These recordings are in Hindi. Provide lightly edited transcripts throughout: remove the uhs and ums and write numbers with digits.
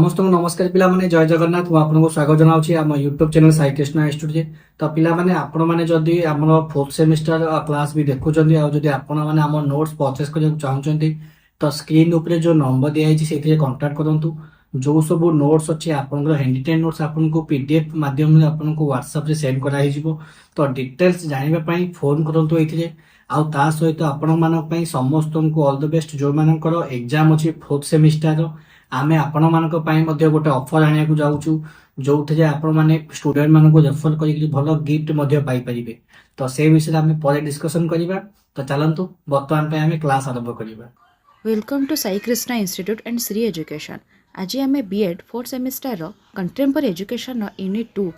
समस्त को नमस्कार पिला माने जय जगन्नाथ मु आपनको स्वागत जनाउछि हम यूट्यूब चैनल साईकृष्णा इंस्टीट्यूट तो पिला माने आपण माने जदी हमर फोर्थ सेमिस्टर क्लास भी देखुचंदी आ जदी आपण माने हमर नोट्स परचेस करय चाहउचंदी तो स्क्रीन ऊपर जो नंबर दिया है से कांटेक्ट करंतु जो सब नोट्स अच्छे आपन हैंडीटेन नोट्स आपन को पीडीएफ माध्यम में आपन को व्हाट्सएप रे सेंड करा हिजिवो तो डिटेल्स जानिबा पई फोन करंतु एथिरे आउ ता सहित आपण मानक पई समस्त को ऑल द बेस्ट जो मानकर एग्जाम अछि फोर्थ सेमिस्टर आमे आपण मानक पई मध्ये गोटे ऑफर आनिया को जाउछु जोथे आपण माने स्टूडेंट मानक को रेफर करी भलो गिफ्ट मध्ये पाई परिबे तो से विषय आमे परे डिस्कशन करिबा तो चलंतु वर्तमान पे आमे क्लास आरंभ करिबा। Welcome to Saikrishna Institute and Sri Education। आज आम B.Ed 4th semester contemporary education UNIT-2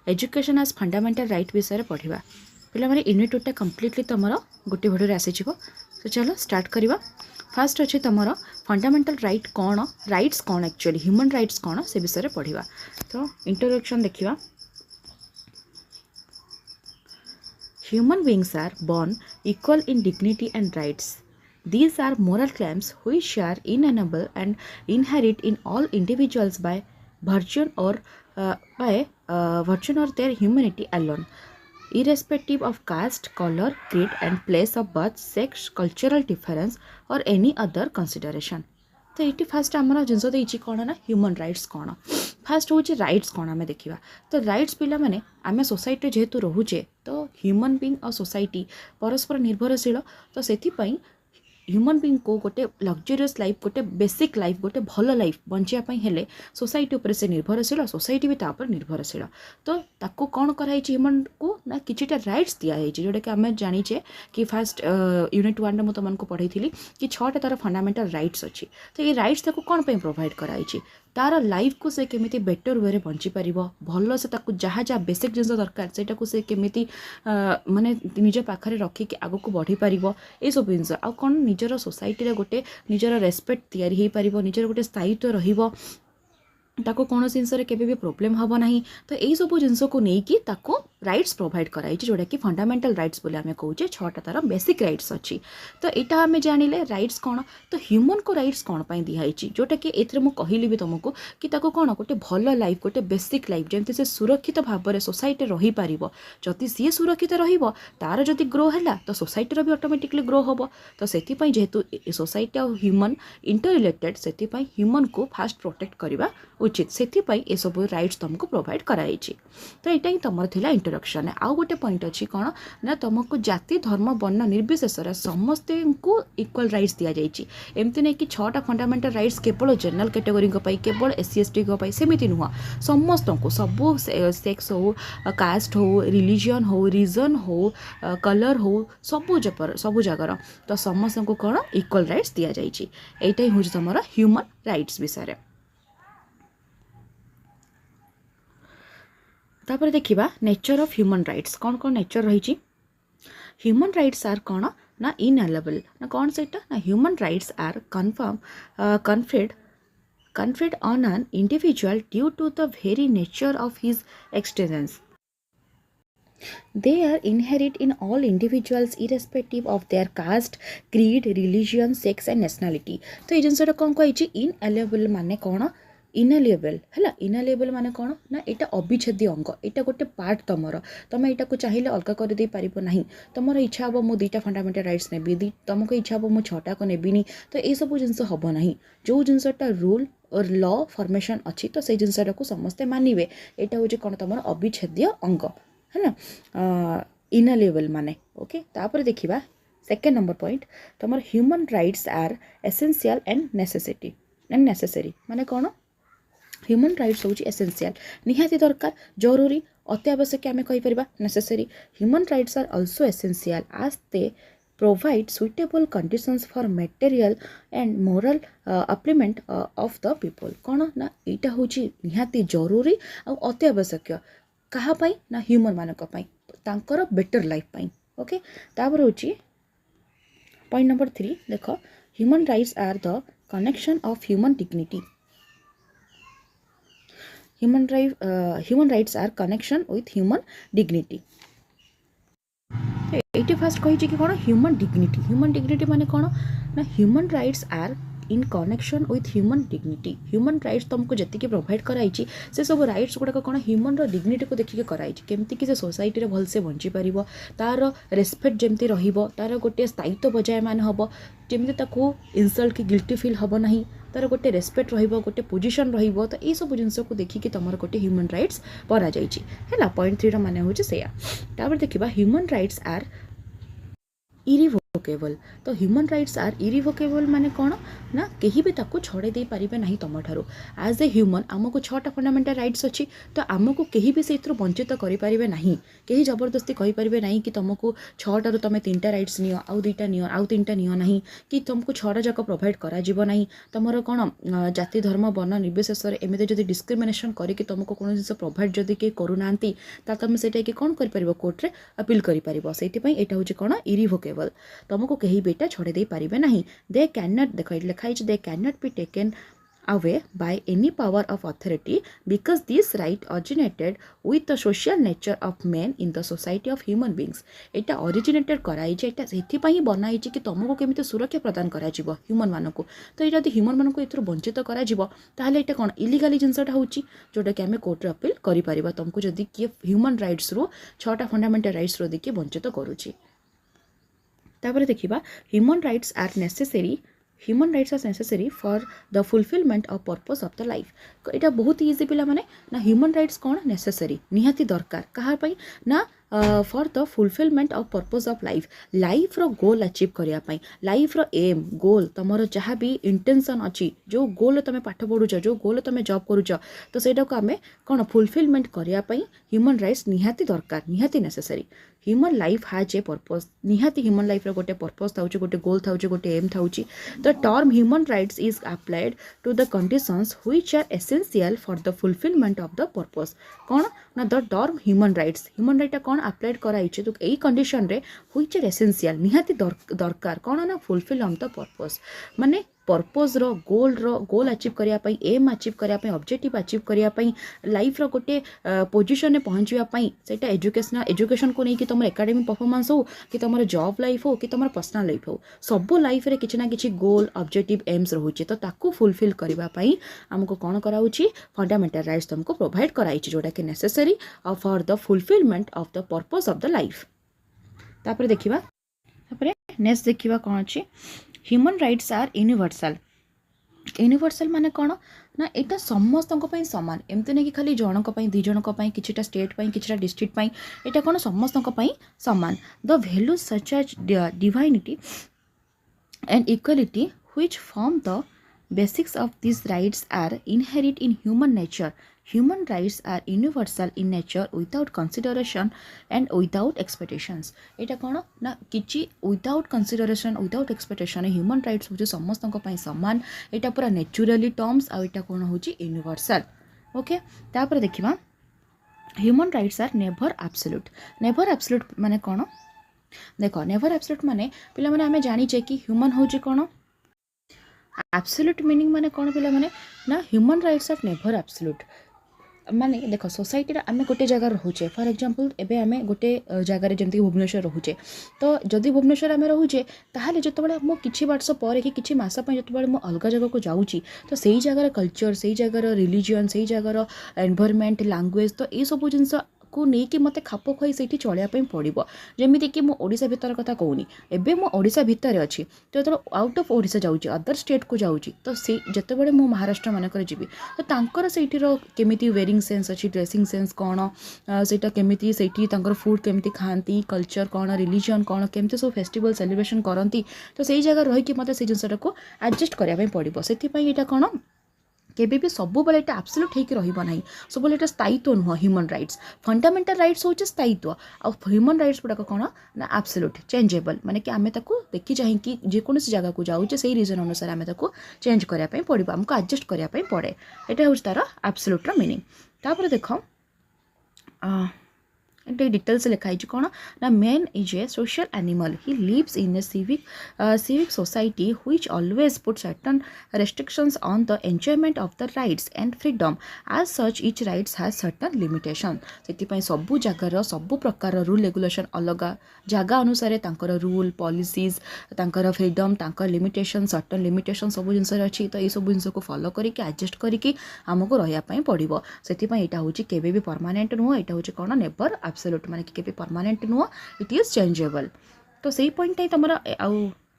education as fundamental right विषय पढ़ा पे मैंने UNIT-2 कम्प्लीटली तुम गोटे भिडियो आसी तो चलो स्टार्ट करवा। फास्ट अच्छे तुम फंडामेंटल राइट कौन राइट्स कौन एक्चुअली ह्यूमन राइट्स कौन से विषय पढ़ा तो इंट्रोडक्शन देखा। Human beings are born equal in dignity and rights. These are moral claims which are inalienable and inherent in all individuals by virtue or their humanity alone, irrespective of caste, color, creed, and place of birth, sex, cultural difference, or any other consideration. तो ये फास्ट आमर जिनस देती कौन ना ह्यूमन राइट्स कौन फास्ट हूँ राइट्स कौन आम देखा तो राइट्स पिला माने आम सोसाइटी जेहेतु रोचे तो ह्यूमन बीइंग और सोसाइटी परस्पर निर्भरशील तो से ह्यूमन बीइंग को गोटे लग्जरियस लाइफ गोटे बेसिक लाइफ गोटे भल लाइफ बंचापी हेले सोसाइटी उपर से निर्भरशील सोसाइटी भी तापर निर्भरशील तो ताको कौन कराई ह्यूमन को ना किछिटा राइट्स दिखाई जोटा कि आम जानीचे कि फास्ट यूनिट 1 में तुमको पढ़ाई कि 6टा तार फंडामेंटल राइट्स अच्छी तो ये राइट्स ताको कौन पे प्रोवाइड कराई तार लाइफ को से केमिति बेटर वे बंची पारिबो भल से ताको जहाँ जहाँ बेसिक जिनस दरकार सेटा को से केमिति माने निज पाखरे रखी कि आगो को बढ़ी पारिबो ए सब जिनस आ कौन निजर सोसाइटी रे गोटे निजर रेस्पेक्ट तैयारी हो पारिबो निजर गोटे स्थायित्व रहिबो ताको कौन जिनस केबे भी प्रॉब्लम हबो नहीं तो यही सब जिनस को लेकिन ताको राइट्स प्रोवाइड कराई जोटा कि फंडामेंटल राइट्स बोले आम कहे 6टा तार बेसिक राइट्स अच्छी तो यहाँ आम जानिले राइट्स कौन तो ह्यूमन को राइट्स कौन पाई दिखाई जोटा कि एथरे मु कहली भी तुमको कि ताको कौन गोटे भल लाइफ गोटे बेसिक लाइफ जमती से सुरक्षित भाव में सोसाइटी रही पारिबो जदि सी सुरक्षित रहिबो तार जदि ग्रो हैला तो सोसाइटी भी ऑटोमेटिकली ग्रो होबो तो सेति जेहेतु सोसाइटी और ह्यूमन इंटर रिलेटेड से ह्यूमन को फास्ट प्रोटेक्ट करवा उचित से ये सब राइट्स तुमको प्रोवाइड कराई तो यहाँ ही तुम थिला इंट्रोडक्शन आउ गोटे पॉइंट अच्छी कौन ना तुमको जाति धर्म वर्ण निर्विशेष समस्त को इक्वल राइट्स दि जाइए एमती नहीं कि 6टा फंडामेंटल राइट्स केवल जनरल कैटेगोरी केवल SC ST सेमती नुह समस्त को सबू सेक्स हो कास्ट हो रिलीजन हो रीजन हो कलर हो सबू जगार तो समस्त को कौन इक्वल राइट्स दि जाइए यहाँ हूँ तुम ह्यूमन राइट्स विषय। तापर देखिबा नेचर ऑफ ह्यूमन राइट्स कौन कौन नेचर रही ह्यूमन राइट्स आर कौन ना इनएलिएबल ना कौन से ना human rights are conferred on an individual due to the very nature of his existence. They are inherent in all individuals irrespective of their caste, creed, religion, sex and nationality. तो ये जिनसटा कौन कही इनएलिएबल माने कौन इनएलिएबल है इनएलिएबल माने कौन ना यहाँ अविच्छेद्य अंग यहाँ गोटे पार्ट तुमर तुम यहाँ को चाहिए अलग करदे पार ना तुम इच्छा हम मु 2टा फंडामेंटल राइट्स नेबी तुमको इच्छा हम मु 6टा को नेबिनी तो ये सब जिनस हम ना जो जिनसटा रूल और लॉ फॉर्मेशन अच्छी तो से जिनसटा को समस्ते मानवे यहाँ हूँ कौन तुम अविच्छेद्य अंग है ना इनएलिएबल माने ओके। तापर देखिबा सेकेंड नंबर पॉइंट तुम human rights are essential and necessary माने कौन ह्यूमन राइट्स हूँ एसेंशियल निहाती दरकार जरूरी अत्यावश्यक आम कहीपर necessary human rights are also essential as they provide suitable conditions for material and moral upliftment of the people कौन ना यहाँ हूँ निहाती जरूरी और अत्यावश्यक कहाँ ना ह्यूमन मानक तांकर बेटर लाइफ पाई ओके। तापर हूँ पॉइंट नंबर 3 देख human rights are the connection of human dignity human rights are connection with human dignity ये फास्ट कही कि कौन ह्यूमन डिग्निटी माने कौन ना human rights are in connection with human dignity human rights तुमको जी प्रोवाइड कराई से सब राइट्स गुड़ाक कौन ह्यूमन डिग्निटी को देखिए कराई केमती कि से सोसाइटी रे भलसे बंची पार तार रेस्पेक्ट जमती तार गोटे स्थायित्व बजाय मान हम जमी ताको इनसल्ट कि गिल्टी फिल हम ना तार गोटे रेस्पेक्ट रोटे पोजिशन तो यही सब जिनस को देखिए तुम गोटे ह्यूमन राइट्स बना है पॉइंट 3 मान हूँ से देखा ह्यूमन राइट्स आर इरिवोकेबल तो ह्यूमन राइट्स आर इरिवोकेबल माने कौन ना कहीं भी ताको छड़े दे पारिबे नहीं तुम ठारू एज ए ह्यूमन आमको 6टा फंडामेंटल राइट्स अच्छी तो आमको कहीं भी से वंचित करें नहीं कहीं जबरदस्ती कहींपारे नहीं कि तुमको 6टारू तुम 3टा राइट्स नियो आउ 2टा नियो आउ 3टा नियो नहीं कि तुमको 6टा जाक प्रोवाइड करा नहीं तुमर कौन जाति धर्म वर्ण निर्विशेष एमती जब डिस्क्रिमिनेशन करके तुमको कौन जिन प्रोवाइड जदि किए करूना तुम से कौन कर कोर्टे अपील कर यहाँ हूँ कौन इरिवोकेबल तुमको कहीं भी छड़े दे पारिबे नहीं दे कैन नॉट देखो लिखाई they can not be taken away by any power of authority because this right originated with the social nature of men in the society of human beings Etah originated कराई जे एटा सेथि पई बनाई जे कि तुमको केमिति सुरक्षा प्रदान करा जिवो ह्यूमन मानको तो एटा यदि ह्यूमन मानको एथरो वंचित करा जिवो ताहले एटा कोन इलीगली जिंसटा होची जोटा कि हमें कोर्ट रे अपील करि परिबा तुमको जदि कि ह्यूमन राइट्स रो 6टा फंडामेंटल राइट्स रो देखि वंचित करूची तापर देखिबा human rights are necessary human rights are necessary for the fulfilment of purpose of the life एटा बहुत इजी पिला माने ना ह्यूमन राइट्स कौन नेसेसरी निहाती दरकार कहा पई ना for the fulfilment of purpose of life रो गोल अचीव करिया पई लाइफ रो एम गोल तमरो जहाँ भी इंटेंशन अच्छी जो गोल तुम पाठ पढ़ुच जो गोल तुम जॉब करुच तो सेटा को आमे कौन फुलफिलमेंट करिया पई ह्यूमन राइट्स निहाती दरकार निहाती necessary human life has a purpose निहाती ह्यूमन लाइफ रो गोटे पर्पस थाउची गोटे गोल थाउची गोटे एम थाउची the term human rights is applied to the conditions which are essential for the fulfilment of the purpose कौन ना द टर्म ह्यूमन राइट कौन अप्लाइड कराई तो यही कंडीशन रे व्हिच आर एसेंशियल निहाती दरकार कौन ना फुलफिल ऑन द पर्पस माने पर्पस रो गोल अचीव करिया पई एम अचीव करिया पई ऑब्जेक्टिव अचीव करिया पई लाइफ रो गोटे पोजीशन ने पहुंचवा पई सेटा एजुकेशन को नहीं कि तुम एकेडमिक परफॉर्मेंस हो कि तुम जॉब लाइफ हो कि तुम पर्सनल लाइफ हो सब लाइफ रे किछि ना किछि गोल ऑब्जेक्टिव एम्स रहुछि तो ताकू फुलफिल करबा पई हमको कोन कराउछि फंडामेंटल राइट्स तुमको प्रोवाइड कराइछि जोटा कि necessary for the fulfilment of the purpose of the life तापर देखिबा तापर नेक्स्ट देखिबा कोन अछि ह्यूमन राइट्स आर यूनिवर्सल माने कौन ना यहाँ समस्त सामान एमती नहीं कि खाली जनक दी जनक किछिटा स्टेट किछिटा डिस्ट्रिक्ट यहाँ कौन समस्त सामान the values such as divinity and equality which form the basics of this rights are inherit in human nature human rights are universal in nature without consideration and without expectations यहाँ कौन ना किछि without consideration without expectation human rights हूँ समस्त सामान यहाँ पूरा नेचुरली टर्म्स आ यहाँ कौन हूँ यूनिवर्सल ओके तापर देखिबा human rights are never absolute माने कौन देख नेवर एब्सोल्यूट माने पिला माने आमे जानिचे कि ह्यूमन हूँ कौन एब्सोल्यूट मीनिंग माने कौन पिला माने ना human rights are never absolute माने देख सोसाइटी आम गोटे जगह रोचे फॉर एग्जांपल एबे आम गोटे जगार जमी भुवनेश्वर रोचे तो जदि भुवनेश्वर आम रोचे ताहले जतबेले मो किछि वर्ष पर कि किछि मास पय जतबेले मो अलग जगह को जाउची तो सेही जगार कल्चर सेही जगार रिलीजियन सेही जगार एनवायरनमेंट लैंग्वेज तो ये सब जिनस को लेकिन मत खाप खुई से चलियापी पड़ो जमीती कि ओडिशा भितर कथा कहूनी एबे मो ओडिशा भितर अच्छी तो जो आउट ऑफ ओडिशा जाऊँगी अदर स्टेट को जाऊँगी तो से जितेबाला मो महाराष्ट्र मानक जी तो तांकर सेठीर केमिति वेयरिंग सेंस अच्छी ड्रेसिंग सेंस कौन सेटा केमिति सेठी तांकर फूड केमिति खाती कल्चर कौन रिलीजन कौन केमिति सब फेस्टिवल सेलिब्रेशन करती तो सही जगह रहीकि मत से जिनटा को एडजस्ट करने पड़ो से यहाँ कौन केबे भी सब बेले ये एब्सोल्यूट होकर रहा सब ये स्थायित्व नुह ह्यूमन राइट्स फंडामेंटल राइट्स हूँ स्थायित्व आ ह्यूमन राइट्स गुड़ाक कौन ना एब्सोल्यूट चेंजेबल माने कि आमे ताको देखि चाहिए जेकोसी जगह को जाऊे से रीजन अनुसार आमे ताको चेंज करने पड़ो आमको एडजस्ट करने पड़े यहाँ हूँ तार एब्सोल्यूटर मीनिंग तापर देख डिटेल्स लिखाई कौन ना man is a social animal he lives in a civic society which always put certain restrictions on the enjoyment of the rights and freedom. As such each rights has certain limitation. ସେଥିପାଇଁ ସବୁ ଜାଗାର ସବୁ ପ୍ରକାର ରୁଲ୍ ରେଗୁଲେସନ୍ ଅଲଗା ଜାଗା ଅନୁସାରେ ତାଙ୍କର ରୁଲ୍ ପଲିସିଜ୍ ତାଙ୍କର ଫ୍ରିଡ଼ମ୍ ତାଙ୍କର ଲିମିଟେସନ୍ ସର୍ଟନ୍ ଲିମିଟେସନ୍ ସବୁ ଜିନିଷରେ ଅଛି ତ ଏଇସବୁ ଜିନିଷକୁ ଫଲୋ କରିକି ଆଡ଼ଜଷ୍ଟ କରିକି ଆମକୁ ରହିବା ପାଇଁ ପଡ଼ିବ ସେଥିପାଇଁ ଏଇଟା ହେଉଛି କେବେ ବି ପରମାନେଣ୍ଟ ନୁହଁ ଏଇଟା ହେଉଛି କ'ଣ ନେଭର ଆବସୋଲ୍ୟୁଟ୍ ମାନେ କି କେବେ ପରମାନେଣ୍ଟ ନୁହଁ ଇଟ୍ ଇଜ୍ ଚେଞ୍ଜେବଲ୍ ତ ସେଇ ପଏଣ୍ଟଟା ହିଁ ତୁମର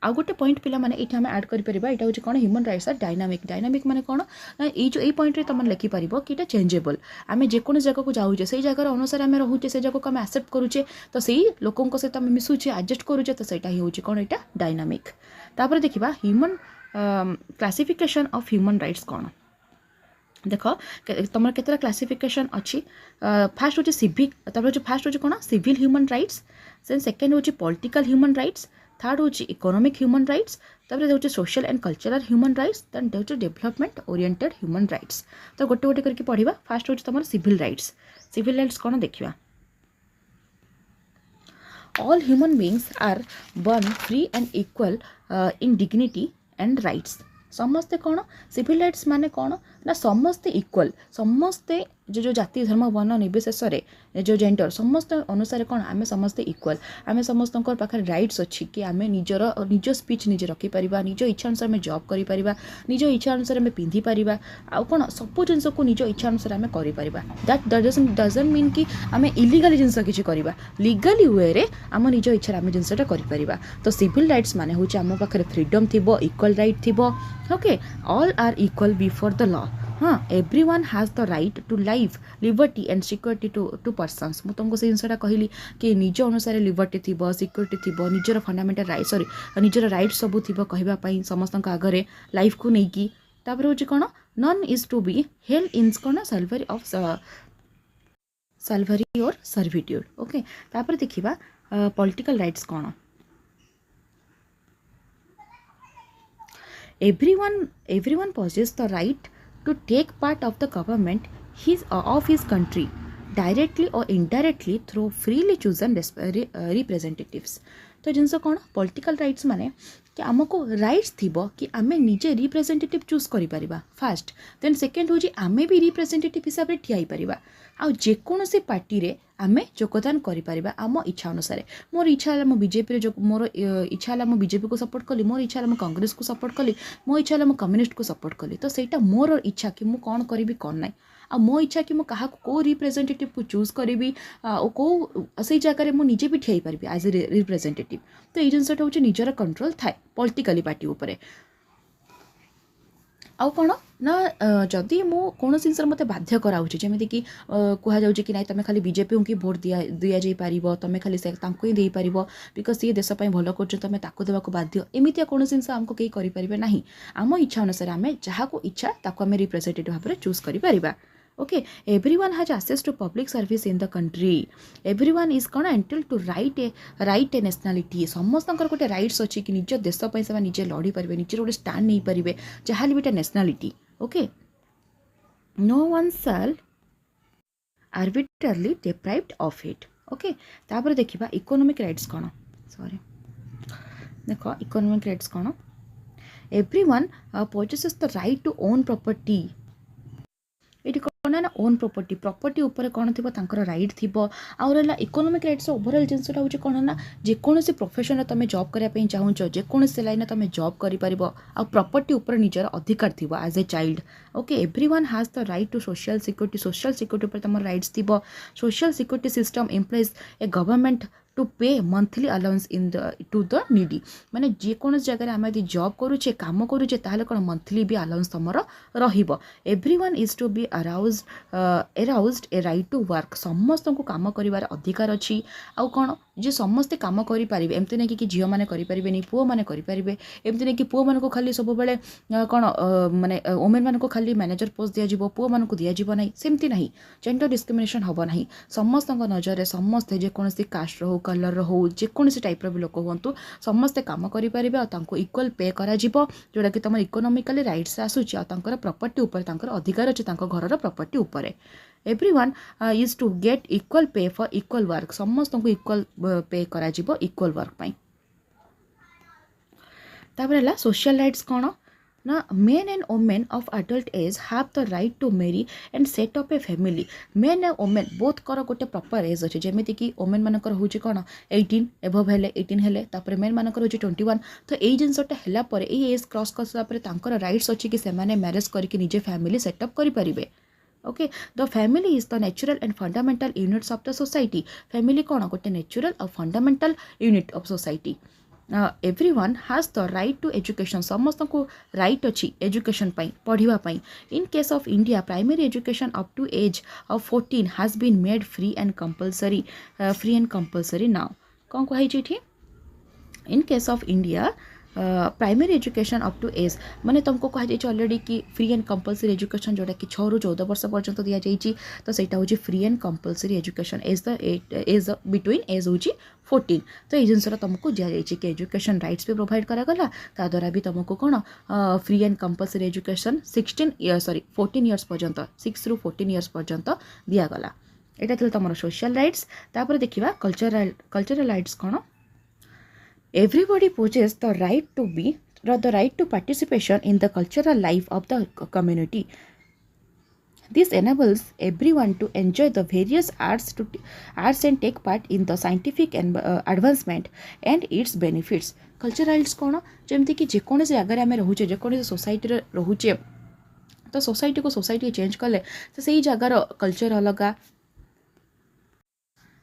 ଆଉ ଗୋଟେ ପଏଣ୍ଟ ପିଲାମାନେ ଏଇଠି ଆମେ ଆଡ଼୍ କରିପାରିବା ଏଇଟା ହେଉଛି କ'ଣ ହ୍ୟୁମାନ୍ ରାଇଟ୍ସ ଆର୍ ଡାଇନାମିକ୍ ମାନେ କ'ଣ ନା ଏଇ ପଏଣ୍ଟରେ ତୁମେ ଲେଖିପାରିବ କି ଏଇଟା ଚେଞ୍ଜେବଲ୍ ଆମେ ଯେକୌଣସି ଜାଗାକୁ ଯାଉଛେ ସେଇ ଜାଗାର ଅନୁସାରେ ଆମେ ରହୁଛେ ସେଇ ଜାଗାକୁ ଆମେ ଆକ୍ସେପ୍ଟ କରୁଛେ ତ ସେଇ ଲୋକଙ୍କ ସହିତ ଆମେ ମିଶୁଛେ ଆଡ଼ଜଷ୍ଟ କରୁଛେ ତ ସେଇଟା ହିଁ ହେଉଛି କ'ଣ ଏଇଟା ଡାଇନାମିକ୍ ତାପରେ ଦେଖିବା human classification of human rights କ'ଣ देख तुम केतला क्लासिफिकेशन अच्छी फास्ट हूँ सिविक फास्ट हूँ कौन civil human rights then second हूँ पॉलिटिकल ह्यूमन राइट्स थर्ड हूँ इकोनॉमिक ह्यूमन राइट्स तापर हूँ social and cultural human rights then हूँ डेवलपमेंट ओरिएंटेड ह्यूमन राइट्स तो गोटे गोटे करके पढ़ा फास्ट हूँ तुम सिविल राइट्स कौन देखा all human beings are born free and equal in dignity and rights समस्ते कौन सिविल राइट्स माने कौन ना समस्ते इक्वल समस्ते जो जाति धर्म वर्ण निर्विशेष जो जेंडर समस्त अनुसार कौन आम समस्ते इक्वल आम समस्त पाखे राइट्स अच्छी कि आम निज स्पीच निजे रखिपर निज इच्छा अनुसार आम जॉब कर निज इच्छा अनुसार आम पिंधि पार आउ कौन सब जिन को निज इच्छा अनुसार आम कर दैट डजंट मीन कि आम इलीगल जिनस किसी करवा लीगली वे रे आम निज इच्छा आम जिनसा कर तो सिविल राइट्स माने हूँ आम पाखे फ्रीडम थी इक्वल राइट थी okay all are equal before the law हाँ everyone has the right to life liberty and security to persons मुझे तुमको से जिनसा कहली कि निज अनुसार लिबर्टी थी सिक्योरिटी थी निजर फंडामेंटल राइट सॉरी निजर राइट सबू थी कहवाई समस्त आगे लाइफ को लेकिन तापर हूँ कौन none is to be held in कौन सर्वरी और सर्विट्यूड ओके तापर देखिबा पॉलिटिकल राइट्स कौन everyone possesses the right to take part of the government of his country directly or indirectly through freely chosen representatives तो जिनस कौन पॉलिटिकल राइट्स माने कि आमको राइट्स थिबो कि आमे निजे रिप्रेजेंटेटिव चूज करि परिबा फर्स्ट देन सेकेंड होजी आमे भी रिप्रेजेंटेटिव हिसाब रे ठियाई परिबा आ जेकोनोसी पार्टी रे आमे योगदान करि परिबा आम इच्छा अनुसार मोर इच्छा है बीजेपी रे मोर इच्छा है बीजेपी को सपोर्ट कली मोर इच्छा है कांग्रेस को सपोर्ट कली मो इच्छा है कम्युनिस्ट को सपोर्ट कली तो सेटा मोर इच्छा कि मु कौन करी कौन ना आ मो इच्छा कि क्या को रिप्रेजेंटेटिव को चूज करी कौ से जगह मुझे निजे भी ठियाई पारि एज ए रिप्रेजेंटेटिव तो ये जिनसा हूँ निजर कंट्रोल थाए पॉलिटिकली पार्टी उपरे आउ कौन ना जदि मु कौन जिनस मत बाध्य कराऊँगी जमी कि कहुँ कि ना तुम खाली बीजेपी की भोट दि जापर तुम खाली से ही दे पार बिकज सी देशपाई भल कर तुम ताक देवाक बाध्य एमती कौन जिनस आमको कहीं करेंगे ना आम इच्छा अनुसार आम जहाँ को इच्छा ताको आम रिप्रेजेंटेटिव भाव में चूज कर okay everyone has access to public service in the country everyone is कौन entitle to right a nationality समस्त गोटे राइट्स अच्छी कि निज देश से निजे लड़ी पारे निजे गोटे स्टैंड नहीं पारे जहाँ भी nationality okay no one shall arbitrarily deprived of it okay तापर देखिबा इकोनॉमिक राइट्स कौन सॉरी देखो इकोनॉमिक राइट्स कौन everyone possesses the right to own property ये कौन ना ओन प्रॉपर्टी ऊपर कौन थी राइट थी आउ रहा इकोनॉमिक राइट्स ओवरऑल जिनसा हूँ कौन ना जेकोसी प्रोफेशन तुम जॉब करने चाहूच जेकोसी लाइन तुम जॉब कर प्रॉपर्टी ऊपर निजर अधिकार थी as a child okay everyone has the right to social security ऊपर तुम राइट्स थी social security system employs a government to pay monthly allowance into the needy माने जेकोसी जगह आम यदि जॉब करुचे काम करुचे ताहले कौन मंथली भी अलाउंस तुम रहिबो everyone is to be aroused a right to work समस्त को काम करिवार अधिकार अच्छी आउ कौन जे समस्ते काम करें एमती ना कि झील मैंने करें पुओ मैंने करेंगे एमती ना कि पुओ मान को खाली सब बेले कौन माने वोमेन मान को खाली मैनेजर पोस्ट दिज्व पुओ मान को दिज्व ना सेमती ना जेंडर डिस्क्रिमिनेशन हम ना समस्त नजर समस्ते जेकोसी कास्ट रो कलर रो जेकोसी टाइप भी लोक हूँ समस्ते काम करें इक्वल पे करा जोटा कि तुम इकोनॉमिकली राइट्स आसूची प्रॉपर्टी उपर अधिकार अच्छे घर प्रॉपर्टी उपर everyone is to get equal pay for equal work समस्त को इक्वल पे करा जिवो इक्वल वर्क पाई तापर सोशल राइट्स कौन ना men and women of adult age have the right to marry and set up a family men and women both कर गोटे प्रॉपर एज अच्छे जमीती कि वोमेन मानकर हूँ कौन 18 एभव हेले 18 हेले तापर मेन मानकर हूँ 21 तो यही जिनसटा है एज क्रॉस कर राइट्स अच्छी कि सेमाने मैरेज करके निजे फैमिली सेटअप करें okay the family is the natural and fundamental units of the society family कौन गोटे नेचुरल और fundamental unit of society everyone has the right to education समस्त को राइट अच्छी एजुकेशन पढ़ाई in case of India primary education up to age of 14 has been made free and compulsory now कौन कही in case of India primary education up to age माने तुमको कह ऑलरेडी कि फ्री एंड कंपलसरी एजुकेशन जोटा कि 6 ରୁ 14 वर्ष पर्यंत दि जाइए तो सहीटा हूँ free and compulsory education age between age हूँ 14 तो ये जिनसा तुमको दि जाइए कि एजुकेशन राइट्स भी प्रोवाइड करागला ता द्वारा भी तुमको कौन free and compulsory education 14 years पर्यंत 6 ରୁ 14 इयर्स पर्यंत दिगला यहाँ तुम सोशल राइट्स तापर देखा कल्चरल राइट्स कौन everybody possesses the right to participation in the cultural life of the community. This enables everyone to enjoy the various arts and take part in the scientific and advancement and its benefits. Cultural rights कौन जमती कि जेकोसी जगार आम रोचे जेकोसी सोसाइटी रोचे तो सोसाइटी को सोसाइटी चेंज कले तो सही जगार कल्चर अलग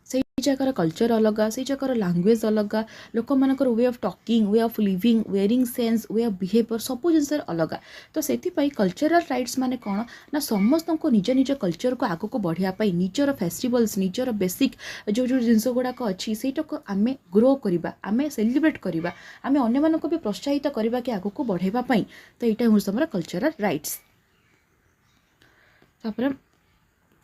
से जगार कल्चर अलग से जगार लैंग्वेज अलग लोक मानकर way of talking way of living wearing sense way of behaviour सब जिनस अलग तो से कल्चरल राइट्स माने कौन ना समस्त को निज निज कल्चर को आग को बढ़ाई निजर फेस्टिवल्स निजर बेसिक जो जो जिनस गुड़ाक अच्छी से आम ग्रो करवा आम सेलिब्रेट करवा आम अन्य भी प्रोत्साहित करवा कि आग को बढ़ाई तो यहाँ हूँ तुम कल्चरल राइट्स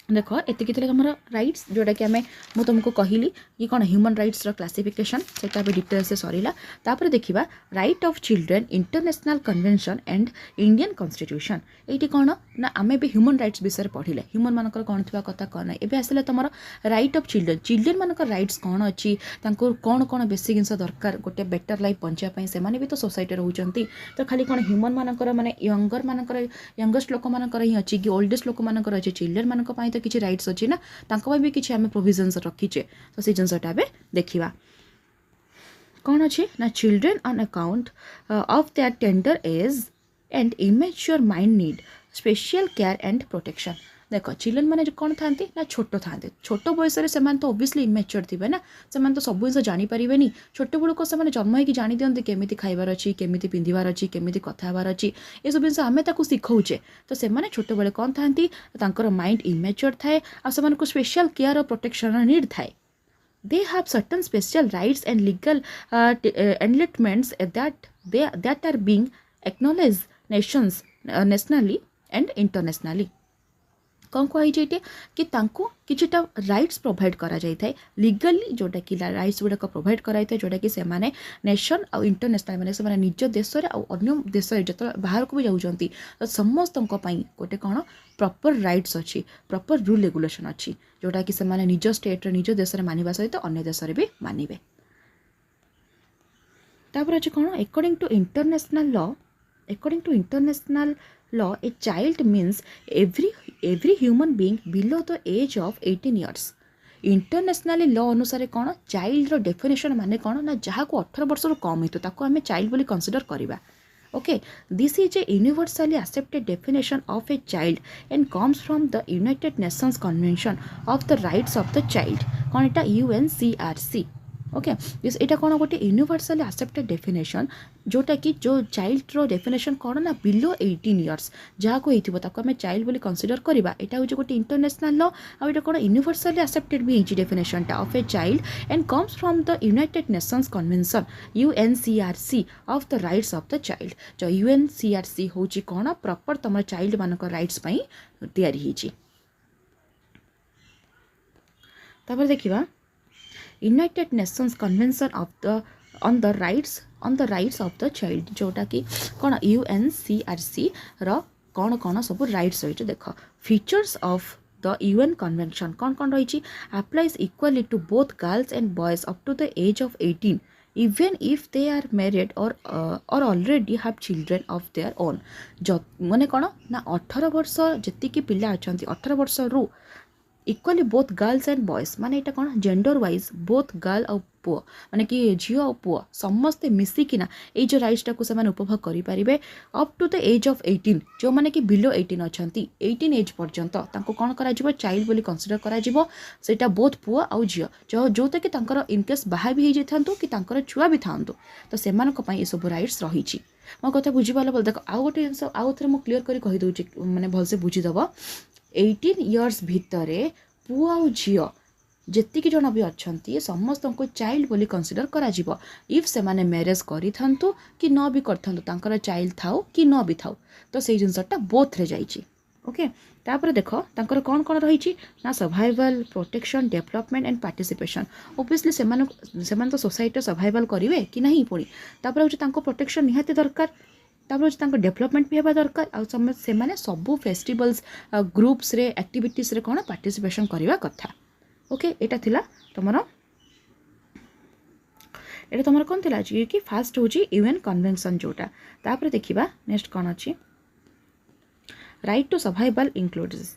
देख एतिक तुम राइट्स जोटा कि आम मुझे तुमको कहली कि कौन ह्यूमन राइट्स क्लासिफिकेशन से डिटेल से सरीला तापर देखा right of children international convention and Indian constitution ये कौन ना आम भी ह्यूमन राइट्स विषय पढ़ले ह्यूमन मानकर कौन थी कथा कौन ना एवं आसला तुम राइट ऑफ चिल्ड्रेन मानकर राइट्स कौन अच्छी कौन कौन बेसिक जिन दरकार गोटे बेटर लाइफ बंचापी से भी तो सोसाइटी रोचती तो खाली कौन ह्यूमन मानकर माने यंगेस्ट लोक मानकर ही अच्छी कि ओल्डेस्ट लोक मानकर अच्छी चिल्ड्रेन मानक तो किसी राइट्स अच्छी ना भी किसी आम प्रोविजन्स रखीचे तो से जिनसा देखा कौन अच्छे ना children on account of their tender as and immature mind need special care and protection देख चिल्ड्रेन मैंने कौन था ना छोट था छोट बयस तो ओबियसली इमेच्योर थे ना से तो सब जिन जानीपारे छोट बड़ू को जन्म हो जानी दिखते केमी खाइबार अच्छी केमी पिंधार अच्छी केमी कथबार अच्छी ये सब जिन आम शिखाऊे तो से छोट बेले कौन था माइंड इमेच्योर थाए आ स्पेशल केयर और प्रोटेक्शन नीड थाए they have certain special rights and legal enlightenments that are being acknowledged nationally and internationally कौन कही कि किछिटा राइट्स प्रोवाइड करा जाय थाए लीगली जोटा कि राइट्स गुड़ाक प्रोवाइड कराई थाए जोटा कि से माने नेशन आ इंटरनेशनल माने से माने निज देश रे आ अन्य देश रे जत बाहर को भी जाउचंती तो समस्त गोटे कौन प्रॉपर राइट्स अच्छी प्रॉपर रूल रेगुलेशन अच्छी जोटा कि से माने निज स्टेट रे निज देश रे मानिबा सहित अन्य देश रे भी मानिबे तापर अछि कौन according to international law a child means every human being below the age of 18 years internationally law अनुसार कौन चाइल्ड डेफिनेशन माने कौन ना जहाँ को 18 वर्ष कम हेतु ताको आम चाइल्ड बोली कंसीडर करवा okay this is a universally accepted definition of a child and comes from the United Nations convention of the rights of the child कौन एटा UNCRC ओके यहाँ कौन गोटे यूनिवर्सली एक्सेप्टेड डेफिनेशन जोटा कि जो चाइल्ड रो डेफिनेशन कौन ना बिलो 18 इयर्स जहाँ को आम चाइल्ड बोली कंसीडर करवा यहाँ हूँ गोटे इंटरनेशनल लॉ आउट कौन यूनिवर्सली एक्सेप्टेड भी definition of a child and comes from the United Nations convention UNCRC of the rights of the child जो UNCRC हूँ कौन प्रॉपर तुम चाइल्ड मान राइट्स तैयारी देखा United Nations convention on the rights of the child जोटा कि कौन UNCRC रो कौन कौन सब राइट्स रही देख features of the UN convention कौन रही applies equally to both girls and boys up to the age of 18 even if they are married or already have children of their own। माने कौन ना 18 वर्ष जी पिला अच्छा 18 वर्ष रु equally both girls and boys माने एटा कौन जेंडर वाइज बोथ गर्ल और पुओ माने कि झील और पुओ समस्ते मिसिकिना ये जो राइट्स टाक से उपभोग करें up to the age of 18 जो माने कि बिलो 18 अच्छा 18 एज पर्यंत कौन करा चाइल्ड बोली कंसीडर करा बोथ पुओ आउ झील जो जोटा कि इनकेस बाहा भी हो जाता कि छुआ भी था तो से ये सब राइट्स रही मो कथा बुझीपाल बोल देख आउ गोटे जिन आउ थे मुझे क्लीयर करदे मैंने भलसे बुझीदेव 18 इयर्स भितर पुओ आउ झील जेतिकी जन भी अच्छा समस्त को चाइल्ड बोली कंसीडर करा इफ से माने मैरेज करि थांतु कि न भी कर चाइल्ड थाउ कि न भी थाउ तो से जिनसटा बोथ रे जाइछि ओके। तापर देख तांकर कौन कौन रही ना survival protection development and participation obviously से तो सोसाइटी सर्वाइवल करेंगे कि नहीं पुणी तापर हूँ प्रोटेक्शन निहाती दरकार तापर हूँ डेवलपमेंट भी होगा दरकार आउ से सबू फेस्टिवल्स ग्रुप्स रे एक्टिविटीज रे कौन पार्टिसिपेशन करवा कथा ओके। एटा थिला तुमर एटा तुमर कौन थिला कि फास्ट हूँ यूएन कन्वेंशन जोटा तापर देखिबा नेक्स्ट कौन अच्छी राइट टू सर्वाइवल इंक्लूड्स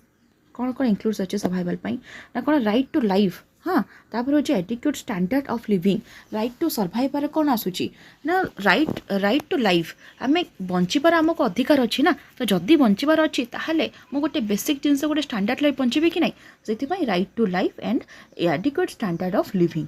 कौन कौन इंक्लूड्स अच्छे सर्वाइवल ना कौन राइट टू लाइफ हाँ तापर हूँ adequate standard of living right to survivor कौन आसूची ना राइट टू लाइफ आम बंचार आमको अधिकार अच्छी ना तो जदि बंचार अच्छी ताहले मु गोटे बेसिक जिनस गोटे स्टैंडर्ड लाइफ बंची कि नहीं से right to life and adequate standard of living.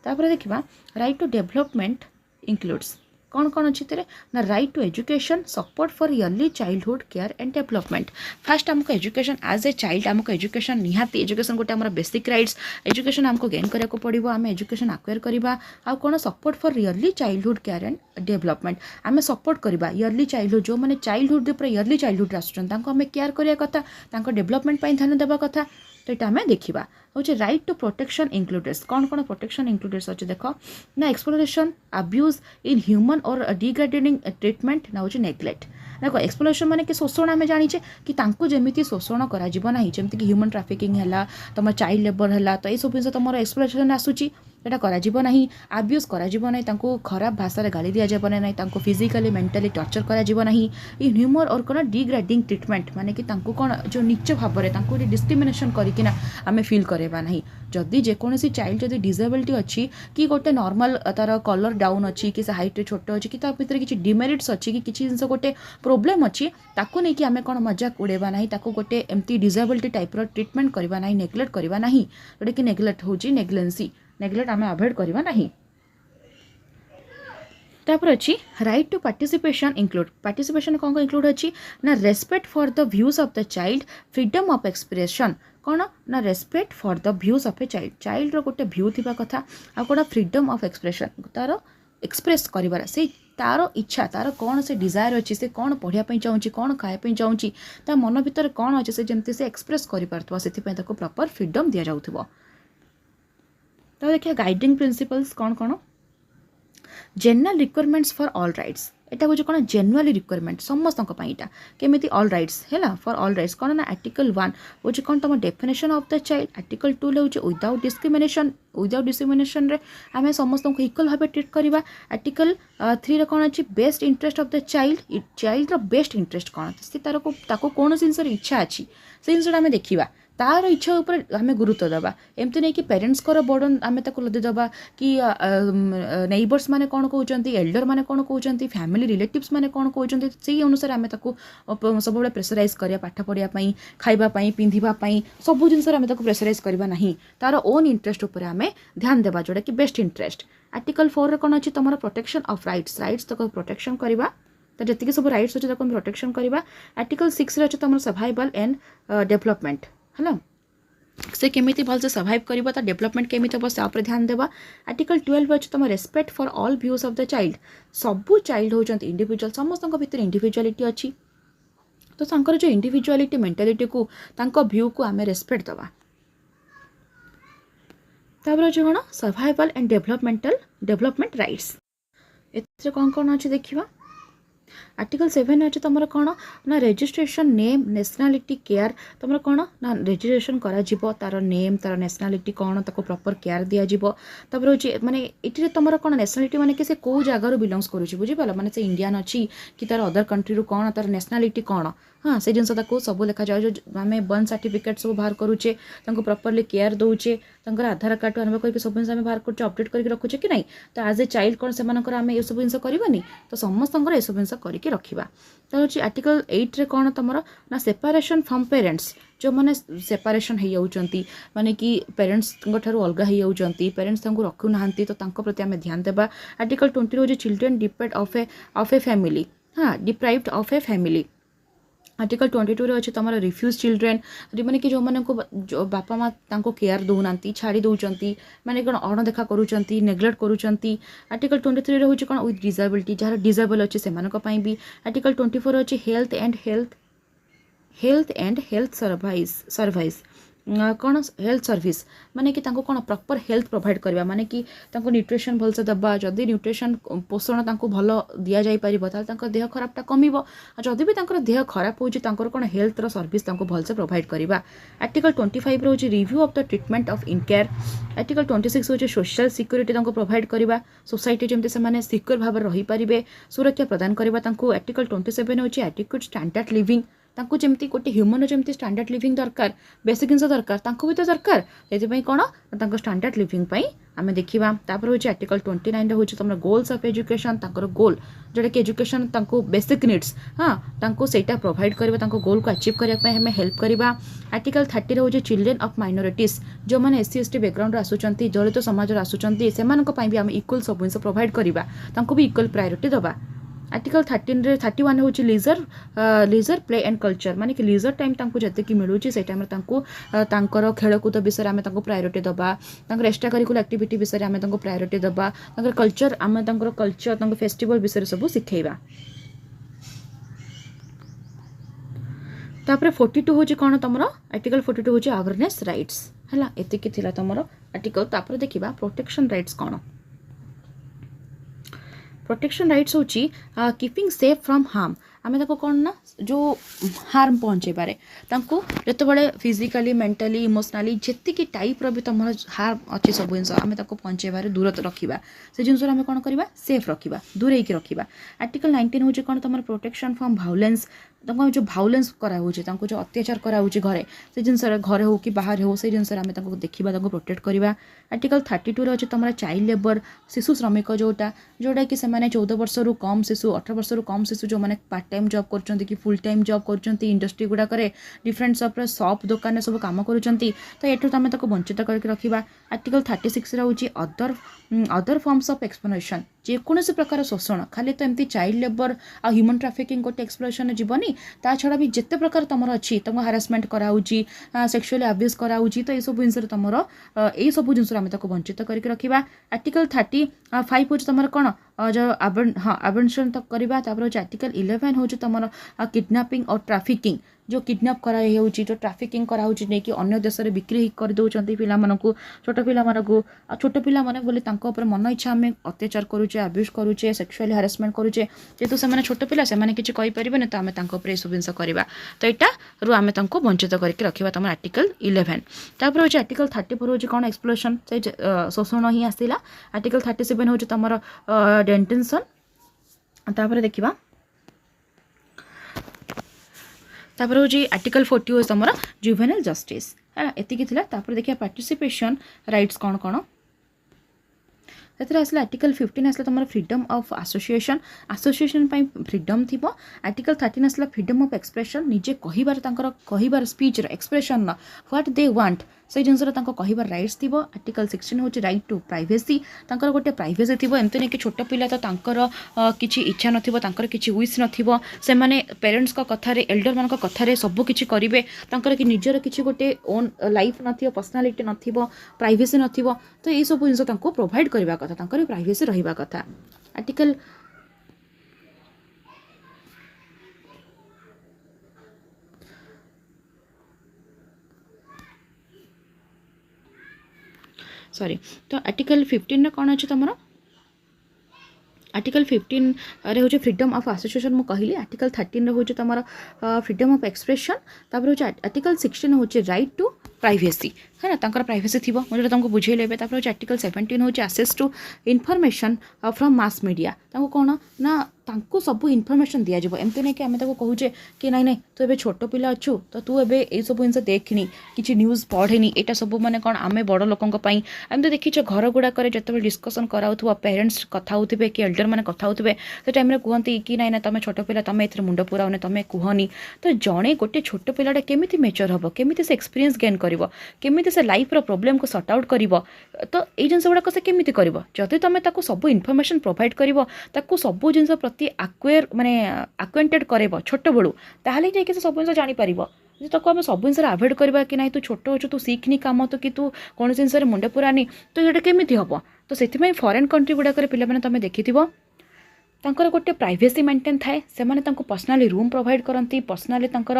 तापर देखा राइट टू डेवलपमेंट इंक्लूड्स कौन कौन अच्छी तेरे ना right to education support for early childhood care and development first आमको एजुकेशन एज ए चाइल्ड आमको एजुकेशन निहाती एजुकेशन गोटे आम बेसिक राइट्स एजुकेशन आमको गेन करने को पड़ो आम एजुकेशन आक्वायर करवा आ कौन support for early childhood care and development आम सपोर्ट करवा इयरली चाइल्डहुड जो मैंने चाइल्डहुड इयरली चाइल्डहुड आसुँच आम केयर करवा कथा डेवलपमेंट ध्यान देवा कथा तो ये आम देखा हूँ राइट टू प्रोटेक्शन इंक्लूडेड्स कौन कौन प्रोटेक्शन इंक्लूडेड्स अच्छे देख ना एक्सप्लोरेशन अब्यूज इन ह्यूमन और डिग्रेडिंग ट्रीटमेंट ना हूँ नेग्लेक्ट देख एक्सप्लोरेशन माने कि शोषण आम जाचे कि जमी शोषण करा जमीक ह्यूमन ट्राफिकिंग है तुम चाइल्ड लेबर है तो ये सब जिन तुम एक्सप्लोरेशन आसूची एटा करा नहीं अब्यूज करा नहीं खराब भाषा गाली दि जाए ना फिजिकली मेंटली टर्चर करा नहीं ह्यूमन और कौन डिग्रेडिंग ट्रीटमेंट माने कि कौन जो नीच भाव में डिस्क्रिमिनेशन करना आम फिल करवा नहीं जदि जेकोसी चाइल्ड जदि डिसेबिलिटी अच्छी कि गोटे नॉर्मल तार कलर डाउन अच्छी कि हाइट छोट अच्छी कि भीतर किसी डिमेरिट्स अच्छी कि किसी जिन गोटे प्रोब्लेम अच्छी ताकू नहीं कि आम कौन मजाक उड़ेबा नहीं ताकू गोटे एमती डिसेबिलिटी टाइप्र ट्रीटमेंट करवा नहीं नेग्लेक्ट करवा नहीं जोटा कि नेग्लेक्ट हूँ नेग्लेंसी नेग्लेक्ट आम अवॉइड करवा नहीं। तापर अच्छी right to participation include participation कौन इंक्लूड अच्छी ना respect for the views of the child freedom of expression कौन ना respect for the views of a child child रो गोटे व्यू थी कथा आ कौन फ्रीडम ऑफ एक्सप्रेशन तार एक्सप्रेस कर से तार इच्छा तार कौन से डिजायर अच्छी से कौन पढ़ाई चाहूँगी कौन खायापी चाहूँगी ता मन भीतर कौन अच्छे से जमती से एक्सप्रेस कर प्रॉपर फ्रीडम दि जाऊँ। तो देखिए गाइडिंग प्रिंसिपल्स कौन कौन general requirements for all rights एटा हूँ कौन जेनुअली रिक्वायरमेंट समस्त यहाँ केमी ऑल राइट्स है फॉर ऑल राइट्स कौन ना आर्टिकल 1 हूँ कौन तुम definition of the child article 2 हूँ विदाउट डिस्क्रिमिनेशन रे आम समस्त को इक्वल भाव ट्रीट करवा आर्टिकल 3 कौन अच्छी best interest of the child best interest कौन से तार कौन जिनस इच्छा अच्छी से जिनसा आम देखा तार इच्छा उपर आम गुरुत्व देवा एमती नहीं कि पेरेंट्स बर्डन आम लदिदेवा कि नेबर्स माने कौन कहते एल्डर माने कौन कहते फैमिली रिलेटिव्स माने कौन कहते से अनुसार आम सब प्रेसराइज करा पाठ पढ़ाई खावाई पिंधापी सब जिन आम प्रेसराइज करवा नहीं तार ओन इंटरेस्ट उपर आम ध्यान देवा जोटा कि बेस्ट इंटरेस्ट आर्टिकल 4 कौन अच्छी तुम प्रोटेक्शन ऑफ राइट्स तक प्रोटेक्शन करवा तो जी सब राइट्स अच्छे तक प्रोटेक्शन करवा आर्टिकल 6 अच्छे तुम सर्वाइवल एंड डेवलपमेंट है से केमिति भल से सर्वाइव करबो ता डेवलपमेंट केमिति हम से ऊपर ध्यान देबा आर्टिकल 12 अछि तुम respect for all views of the child सबु चाइल्ड होचंत इंडिविजुअल समस्त भीतर इंडिविजुअलिटी अछि तो संकर जो इंडिविजुअलिटी मेंटालिटी को तांको व्यू को आमे रेस्पेक्ट देबा तापर जो कोन सर्वाइवल एंड डेवलपमेंट राइट्स एते कोन कोन अछि देखिबा आर्टिकल 7 अच्छे तुम कौन ना रजिस्ट्रेशन नेम नेशनालिटी केयर तुम कौन ना रजिस्ट्रेशन करा तार नेम तार नेशनालिटी कौन ताको प्रॉपर केयर दिया तापर हूँ माने ये तुम कौन नेशनालिटी माने कि से कौ जगार बिलोंग्स करुच्ची बुझीपाल माने से इंडियन अच्छी कि तार अदर कंट्री रू कौन तार नेशनालिटी कौन हाँ से जिनस सब लिखा जाए जो आम बर्न सर्टिफिकेट सब बाहर करुचे प्रॉपर्ली केयर दौचे आधार कार्ड आरंभ करके सब जिन बाहर कर अपडेट करके रखुचे कि नहीं तो आज ए चाइल्ड कौन से आम ये सब जिन करवानी तो समस्त ये सब जिन करके रखा तो हूँ आर्टिकल 8 रे कौन तुम ना सेपारेशन फ्रॉम पेरेंट्स जो मैंने सेपारेशन हो जाती माने कि पेरेंट्स अलग हो जाती पेरेंट्स रखु ना तो प्रति आम ध्यान देवा आर्टिकल 20 हूँ children depend of a family हाँ deprived of a family article 22 रे अच्छे तुम रिफ्यूज चिल्ड्रेन मैंने कि जो बापा माँ केयर दौना छाड़ी दौरान मैंने कौन अणदेखा करुँच नेग्लेक्ट करुँच आर्टिकल 23 रे हूँ कौन विथ डिसेबिलिटी जहाँ डिसेबल अच्छे से भी आर्टिकल 24 अच्छे हेल्थ एंड हेल्थ सर्वाइस कौन हेल्थ सर्विस माने कि कौन प्रॉपर हेल्थ प्रोवाइड करवा माने कि न्यूट्रिशन भलसे दबा जदि न्यूट्रिशन पोषण भल दि जापर देह खराबटा कम जदि भी देह खराब हो कौन हेल्थ सर्विस भलसे प्रोवाइड करवा आर्टिकल 25 रोज review of the treatment of in care article 26 हूँ सोशल सिक्योरिटी प्रोवाइड करवा सोसाइटी जमती से सिक्योर भाव रही पारे सुरक्षा प्रदान करवा आर्टिकल 27 हूँ एडिक्वेट स्टैंडर्ड लिविंग जमती गोटे ह्यूमन जमती स्टैंडर्ड लिविंग दरकार बेसिक जिन दरकार भी तो दरकार से कौन स्टैंडर्ड लिविंग आम देखा तापर हूँ आर्टिकल 29 हूँ तुम गोल्स ऑफ एजुकेशन गोल जोटा कि एजुकेशन बेसिक नीड्स हाँ सेटा प्रोवाइड करवा गोल को अचीव करने हमें हेल्प करवा आर्टिकल 30 हूँ चिल्ड्रेन ऑफ माइनॉरिटीज जो मैंने SC ST बैकग्राउंड आसुँच दलित समाज आसुँच से आम इक्वल सब जिन प्रोवाइड करवा भी इक्वल प्रायोरिटी दबा आर्टिकल 31 हूँ लीजर प्ले एंड कल्चर माने कि लीजर टाइम जी मिलूँ से टाइम खेलकूद विषय में प्रायोरिटी दबा एक्स्ट्रा करिकुलर एक्टिविटी विषय में प्रायोरिटी दबा कल्चर आम कल्चर फेस्टिवल विषय सब शिखेबा तापर 42 हूँ कौन तुम आर्टिकल 42 हूँ अवेयरनेस राइट्स है एतिकी थिला तुम आर्टिकल तापर देखा प्रोटेक्शन राइट्स कौन प्रोटेक्शन राइट्स हूँ कीपिंग सेफ फ्रॉम हार्म आम कौन ना जो हार्म पहुँचे पारे जो फिजिकली मेंटली इमोशनली जी टाइप भी तुम हार्म अच्छे सब जिन आम पहुँचे दूर रखा से जिन आम कौन करवा सेफ रखा दूरे रखा आर्टिकल 19 हूँ कौन तुम प्रोटेक्शन फ्रॉम भायोलेंस जो भायोलेंस कराऊँ जो अत्याचार कराऊँ घरे से जिन घरे हो कि बाहर हो से जिन आम देखा प्रोटेक्ट करवा आर्टिकल 32 अच्छे तुम चाइल्ड लेबर शिशु श्रमिक जोटा जोटा कि 14 वर्ष रु कम शिशु 18 वर्ष रु कम शिशु जो मैंने पार्ट टाइम जॉब कर कि फुल टाइम जॉब कर इंडस्ट्री गुड़ाक डिफरेंट शॉप दुकान सब कम कर तो ये आम वंचित करके रखा आर्टिकल 36 हूँ अदर फॉर्म्स ऑफ एक्सप्लोइटेशन जेकोसी प्रकार शोषण खाली तो एमती चाइल्ड लेबर आ ह्यूमन ट्रैफिकिंग गोटे एक्सप्लोइटेशन जीवनी ता छड़ा भी जिते प्रकार तुम अच्छी तुमको हारासमेंट कराऊँगी सेक्सुअली अब्यूज कराऊँगी तो ये सब जिन तुम यही सब जिन आम वंचित करके रखा आर्टिकल 35 हूँ तुम कौन जो अबेंशन तक करवा आर्टिकल 11 हूँ तुम किडनैपिंग और ट्रैफिकिंग जो किडनैप कराई जो ट्रैफिकिंग कराऊँगी नहीं कि अन्य देश में बिक्री कर दौरान पिला छोट पिला छोट पिला बोले मन इच्छा आम अत्याचार करुचे अब्यूज करुचे सेक्सुअली हारासमेंट करुचे जेहेतु से छोट पिला से किसी कहींपारे तो आम ये सब जिन करवा तो यहाँ रू आम वंचित करके रखा तुम आर्टिकल 11 तापर हूँ आर्टिकल 34 हूँ कौन एक्सप्लोइटेशन से शोषण ही आसला आर्टिकल 37 हूँ तुम डेटेंशन तापर देखा तापर हूँ आर्टिकल 40 हूँ तुम जुवेनाइल जस्टिस है एतिकी देखिए पार्टिसिपेशन राइट्स कौन कौन आसला आर्टिकल 15 आसला तुम फ्रीडम ऑफ एसोसिएशन फ्रीडम थी आर्टिकल 13 आसला फ्रीडम ऑफ एक्सप्रेशन निजे कहिबार स्पीच एक्सप्रेशन न व्हाट दे वांट से जिन कहिबार राइट्स थी आर्टिकल 16 हूँ राइट टू प्राइवेसी गोटे प्राइवेसी थी एमती नहीं कि छोट पिला तो किसी इच्छा नथिबो किसी विश नथिबो से माने पेरेंट्स को कथारे एल्डर मान कथारे सब किछि करिवे कि निजर किछि गोटे ओन लाइफ नथिबो पर्सनालिटी नथिबो प्राइवेसी नथिबो तो ये सब जिन प्रोवाइड करबा कथा प्राइवेसी रहिबा कथा आर्टिकल सॉरी तो आर्टिकल 15 कौन अच्छे तुम आर्टिकल 15 रे हूँ फ्रीडम ऑफ एसोसिएशन मु कहली आर्टिकल 13 रे हूँ तुम फ्रीडम ऑफ एक्सप्रेशन तापर हूँ आर्टिकल 16 हूँ राइट टू प्राइवेसी है ना प्राइवेसी थी मुझे तुमको बुझेल हूँ आर्टिकल 17 हूँ access to information from mass media कौन ना तांको सब इनफॉरमेशन दिया जाबो एमते नहीं कि आमे ताको कहूचे कि नहीं नहीं तू एबे छोट पिला अच्छु तो तू एबे ए सब जिनस देखनी किछि न्यूज़ पढ़ेनी एटा सब माने कोन आमे बड़ लोकन पई आमे तो देखिछ घर गुडा करे जते डिस्कशन कराउथवा पेरेंट्स कथा होथिबे कि एल्डर माने कथा होथिबे से टाइम रे कहंती कि नहीं ना तमे छोट पिला तमे एथरे मुंड पुराउने तमे कुहनी तो जणे गोटे छोट पिलाटा केमिति मेच्योर हबो केमिति से एक्सपीरियंस गेन करिवो केमिति से लाइफ रो प्रॉब्लम को सॉर्ट आउट करिवो तो ए जिनस गुडा से केमिति करिवो जदि तमे ताको सब इनफॉरमेशन प्रोवाइड करिवो ताको सब जिनस प्रति आक्वेयर माने आक्वेंटेड करेबो छोट बळू ताहले जे कि सब जिनस जानि परिबो जे ताको हम सब जिनस अवॉइड करबा कि नहीं तू छोट अछु तू सीखनी काम तो कि तू कोन जिनस रे मुंड पुरानी तो जेटा केमिति हबो तो सेति फॉरेन कंट्री गुडा करे पिला माने तमे देखिथिबो तांकर गोटे प्राइवेसी मेंटेन थाए से माने तांको पर्सनली रूम प्रोवाइड करंती पर्सनली तांकर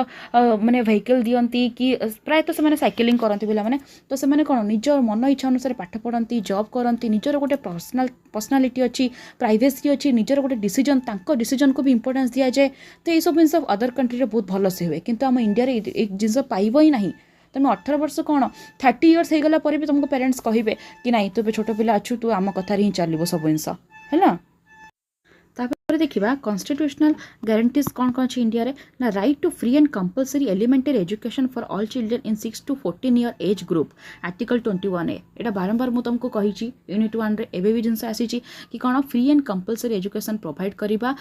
माने व्हीकल दियंती कि प्रायतः से माने साइकिलिंग करंती पिला माने तो से माने कोन निज मन इच्छा अनुसार पाठ पढ़ंती जॉब करंती निजर गोटे पर्सनालिटी अच्छी प्राइवेसी अच्छी निजर गोटे डिसीजन तांको डिसीजन को भी इंपोर्टेंस दिया जाए तो ये सब जिनस अदर कंट्री रे बहुत भल से हुए किंतु आम इंडिया रे एक जिनस पाइबो ही नहीं तुम 18 वर्ष कौन 30 इयर्स हो गला पर भी तुमको पेरेंट्स कहिबे कि नहीं तू छोट पिला अच्छु तू आम कथार ही चलो सब जिनस है तापर देखिबा कॉन्स्टिट्यूशनल गारंटीज कौन कौन अच्छी इंडिया रे ना right to free and compulsory elementary education for all children in 6 to 14 year age group article 21 एटा बारंबार मु तुमको कही यूनिट 1 रे एबे भी जिनस आसी कि कौन free and compulsory education provide करिबा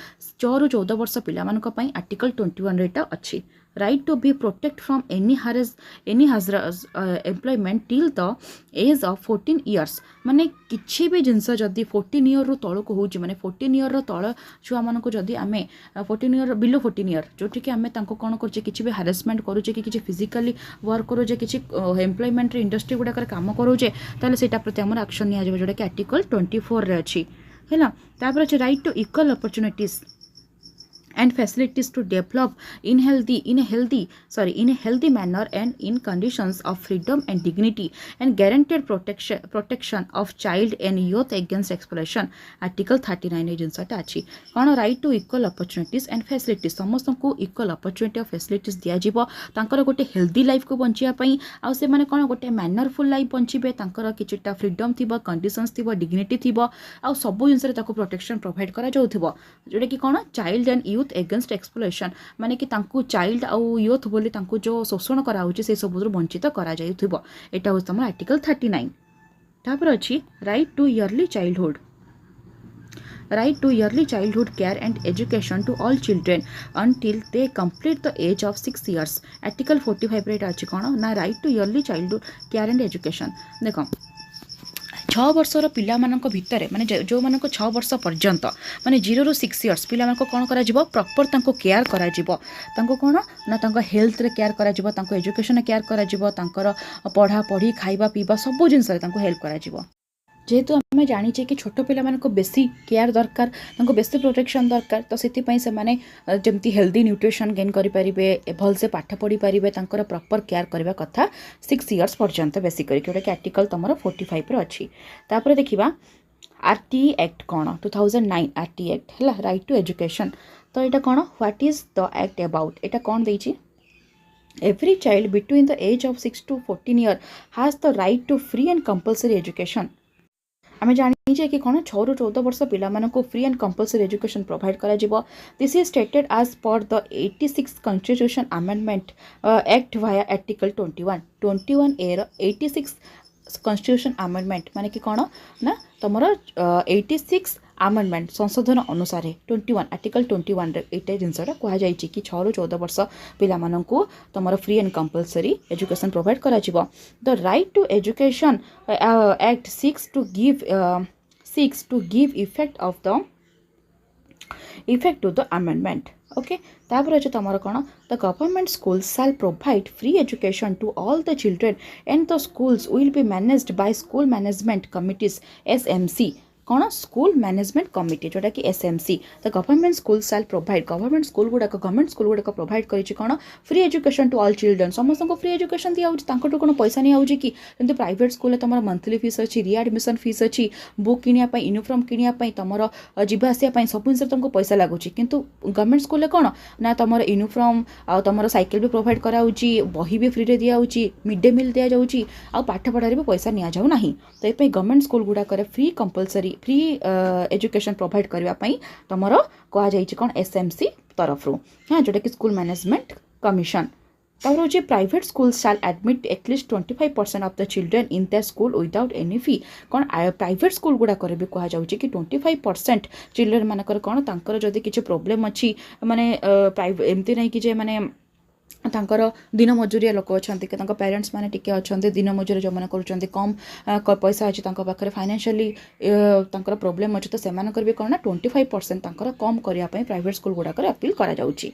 6 ରୁ 14 वर्ष पिला मानक पई आर्टिकल 21 रेटा अच्छी right to be protect from any hazardous employment till the age of 14 years माने किछि भी जिनस जदि 14 ईयर रो तळ को होउची माने 14 ईयर रो तळ छुआ मानक को जदि आमे 14 ईयर बिलो 14 ईयर जोटी कि आमे तांको कोन करचे किछि भी हरासमेंट करूचे कि किछि फिजिकली वर्क करूचे किछि एम्प्लॉयमेंट रे इंडस्ट्री गुडा कर काम करूचे ताले सेटा प्रति हमर एक्शन निया जेबो जोटा कि आर्टिकल 24 रे अछि हैला तापर अछि right to equal opportunities and facilities to develop in a healthy manner and in conditions of freedom and dignity and guaranteed protection of child and youth against exploitation article 39 जिनसटा अछि कोन right to equal opportunities and facilities समस्त को इक्वल अपॉर्चुनिटी और फैसिलिटीज दिया जिवो तांकर गोटे हेल्दी लाइफ को बंचिया पई आ से माने कोन गोटे मैनरफुल लाइफ बंचिबे तांकर किछटा फ्रीडम थिबो कंडीशंस थिबो डिग्निटी थिबो आ सब जिनस रे ताको प्रोटेक्शन प्रोवाइड करा जाउथिबो जोटा कि कोन child and youth against exploitation माने कि तांको चाइल्ड आउ यूथ बोली तांको जो शोषण करा होची से सब वंचित करा जाउथिबो एटा हो तमर आर्टिकल 39 तापर अछि right to early childhood care and education to all children until they complete the age of 6 years article 45 रे अछि कोन ना right to early childhood care and education देखो 6 वर्षर पिला मानक भितरे माने जो मानक 6 वर्ष पर्यंत माने 0 ରୁ 6 इयर्स पिला मानक कोन करा जिवो प्रॉपर तांको केयर करा जिवो तांको कोन ना तांको हेल्थ रे केयर करा जिवो तांको एजुकेशन केयर करा जिवो तांकर पढ़ा पढ़ी खाइबा पीबा सब जिनस रे तांको हेल्प करा जिवो जेहेतु आम जानी कि छोट पिला मानक बेसी केयर दरकार तांको बेसी प्रोटेक्शन दरकार तो सेति पई से माने जेमती हेल्दी न्यूट्रिशन गेन करि परिबे भल से पाठ पढ़ी परिबे तांकर प्रॉपर केयर करबा कथा 6 इयर्स पर्यंत बेसी करी जोटा कि आर्टिकल तमरो 45 रो अछि तापर देखिबा RTE Act कोन 2009 RTE Act हला राइट टू एजुकेशन तो एटा कोन what is the act about एटा कोन देछि every child between the age of 6 to 14 year has the right to free and compulsory education आम जानी कि कौन 6 ରୁ 14 वर्ष पिला मानक free and compulsory education provide करा जिवो this is stated as per the 86 constitution amendment act via article 21 A 86 constitution amendment माने कि कौन ना तमर 86 अमेंडमेंट संशोधन अनुसार 21 आर्टिकल 21 रे एटा जिनसटा कहा जाय कि 6 ରୁ 14 वर्ष पिला माननकु तमर free and compulsory education provide करा जिवो the right to education act seeks to give effect to the amendment okay तापर अछि तमर कोन the government school shall provide free education to all the children and the schools will be managed by school management committees SMC कौन स्कूल मैनेजमेंट कमिटी जोटा कि SMC the government school shall provide government school गुड़ाक प्रोवाइड करिछि कौन free education to all children समस्त को फ्री एजुकेशन दिया तांकटू कोन पैसा नहीं आउछि कि किंतु प्राइवेट स्कूल तुम मंथली फीस अच्छी रिएडमिशन फीस अच्छी बुक किनिया पई यूनिफॉर्म किनिया पई तुमर जीवा आसिया पई सब जिन तुमको पैसा लागुछि किंतु गवर्नमेंट स्कूल ले कोन ना तुमर यूनिफॉर्म आ तुमर साइकिल भी प्रोवाइड कराउछि बही भी फ्री रे दिया होछि मिड डे मील दिया जाउछि आ पाठ पढ़ारे भी पैसा निया जाउ नाही तो ए गवर्नमेंट स्कूल गुडा करे free compulsory free education provide करबा पई तुमर कहा जाइछि कोन SMC तरफ रो हां जोटा कि स्कूल मैनेजमेंट कमिशन तापर होची private school shall admit at least 25% of the children in the school without any fee कौन प्राइवेट स्कूल गुड़ा करे भी कहा जाउछि कि 25% चिल्ड्रन मानकर कौन तांकर जदि किछि प्रॉब्लम अछि माने प्राइवेट एमती नहीं कि जे माने तांकर दिन मजूरिया लोक अच्छा कि पेरेंट्स माने टिके अच्छा दिन मजूरी जो मैंने कर पैसा अच्छी पाखे फाइनेंशियली तांकर प्रॉब्लम अच्छे तो से भी कौन ना 25% तांकर कम करने प्राइवेट स्कूल गुड़ाक अपील करा जाउछि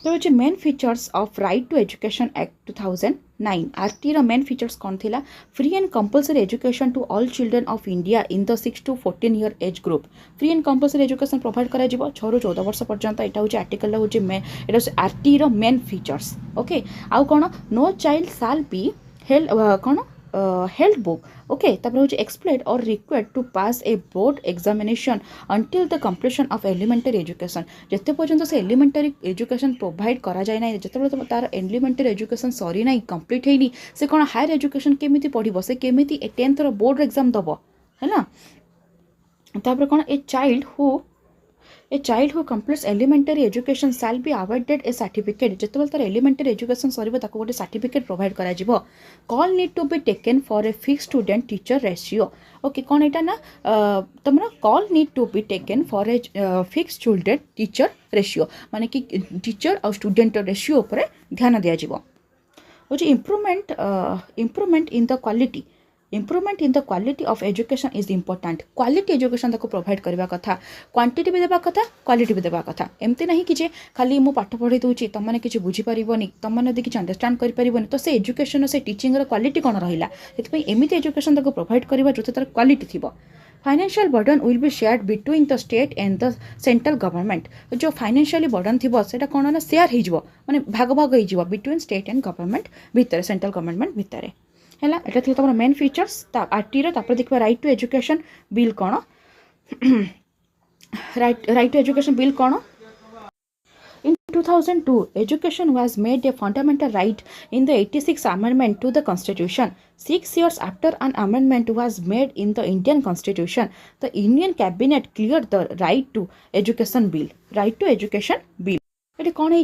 तो होची main features of right to education act 2009 RTE रो मेन फीचर्स कौन थिला free and compulsory education to all children of India in the 6 to 14 year age group free and compulsory education provide करा जिवो 6 ରୁ 14 वर्ष पर्यंत एटा होची आर्टिकल होची एटा RTE रो मेन फीचर्स ओके आउ कोन no child shall be held कोन हेल्ड बुक ओके तापर होची expelled or required to pass a board examination until the completion of elementary education जते पर्यंत से एलिमेंटरी एजुकेशन प्रोवाइड करा जाय ना जते तार एलिमेंटरी एजुकेशन सरी ना कंप्लीट हेनी से कोन हायर एजुकेशन केमिति पढिबो से केमिति 10th रो बोर्ड एग्जाम दबो है ना तापर कोन a child who completes elementary education shall be awarded a certificate जेतेबेल तार elementary education सरीबो ताको गोटे सर्टिफिकेट प्रोवाइड करा जिवो call need to be taken for a fix student teacher ratio okay कौन एटा ना तुमरा call need to be taken for a fix student teacher ratio माने कि टीचर और स्टूडेंट रेशियो ऊपर ध्यान दिया जिवो होची improvement in the quality improvement in the quality of education is important quality education ताको प्रोवाइड करबा कथा क्वांटिटी भी देबा कथा क्वालिटी भी देबा कथा एमती नहीं कि जे खाली मु पाठ पढ़ी दूची तुम मैंने किसी बुझी पारिबोनी तुम मैंने देखि अंडरस्टैंड करि पारिबोनी तो से एजुकेशन से टीचिंग रो क्वालिटी कोन रहिला एतपई एमिति एजुकेशन ताको प्रोवाइड करबा जोते तार क्वालिटी थिबो financial burden will be shared between the state and the central government जो फाइनेंशियली बर्डन थिबो सेटा कोन ना शेयर हो माने भाग भाग हो बिटवीन स्टेट एंड गवर्नमेंट भितर सेंट्रल गवर्नमेंट भितर है एटा थी तुम मेन फीचर्स RTE रो देखा राइट टू एजुकेशन बिल कौन राइट टू एजुकेशन बिल कौन In 2002, education was made a fundamental right in the 86th Amendment to the Constitution. 6 years after an amendment was made in the Indian Constitution, the Indian Cabinet cleared the right to education bill. Right to education bill. ये कौन है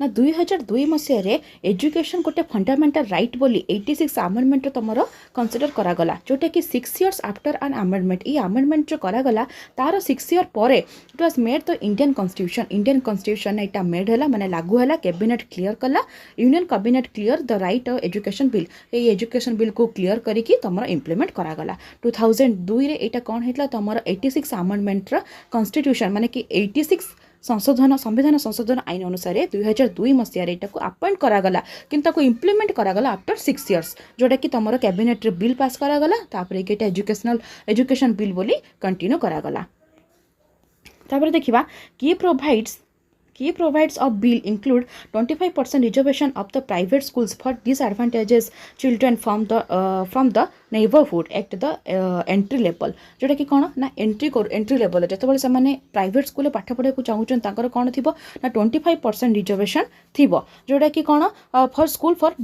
ना 2002 मसीह एजुकेशन गोटे फंडामेंटल राइट बोली 86 आमेंडमेंट तुम कनसीडर करागला जोटा कि 6 years आफ्टर एन आमेंडमेंट ये आमेंडमेंट जो करागला तार 6 year पर it was made the Indian constitution यहाँ मेड है माने लागू है कैबिनेट क्लियर कला union cabinet clear the right education bill ये एजुकेशन बिल को क्लियर करके तुम इम्प्लीमेंट करागला 2002 रे एटा कौन होता तुम 86 आमेंडमेंट कॉन्स्टिट्यूशन माने कि 86 संविधान संशोधन आईन अनुसार 2002 मसीह को अपॉइंट करागला किंतु इम्प्लीमेंट करागला आफ्टर 6 years जोटा कि तुम कैबिनेट बिल पास करागला तापर एटा एजुकेशन बिल बोली कंटिन्यू करागला तापर देखिबा Key provides of bill include 25% reservation of the private schools for disadvantaged children from the neighborhood at the entry level जोटा कि कौन ना एंट्री लेवल जो से मैंने प्राइवेट स्कूल पाठ पढ़ा चाहूँ तांकर कौन थी ना 25% रिजर्वेशन थी जोटा कि कौन for school for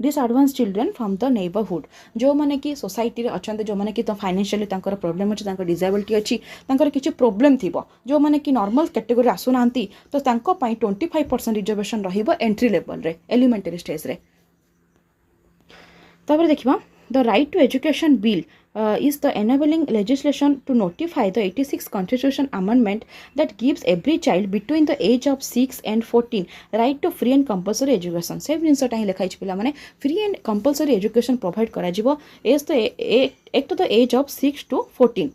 disadvantaged children from the neighbourhood जो मैंने कि सोसाइटी अच्छा जो मैंने कि फाइनेंशियली प्रॉब्लम अच्छे डिसेबिलिटी अच्छी किसी प्रॉब्लम थी जो मैंने कि नॉर्मल कैटेगरी आसुना तो 25% रिजर्वेशन रहिबो एंट्री लेवल रे एलिमेंटरी स्टेज रे तापर देखिबा the right to education bill is the enabling legislation to notify the 86 constitution amendment that gives every child between the age of 6 and 14 right to free and compulsory education से जिनसा टाइम लिखाई पिला माने free and compulsory education provide करा जिवो एज द एक to the age of 6 to 14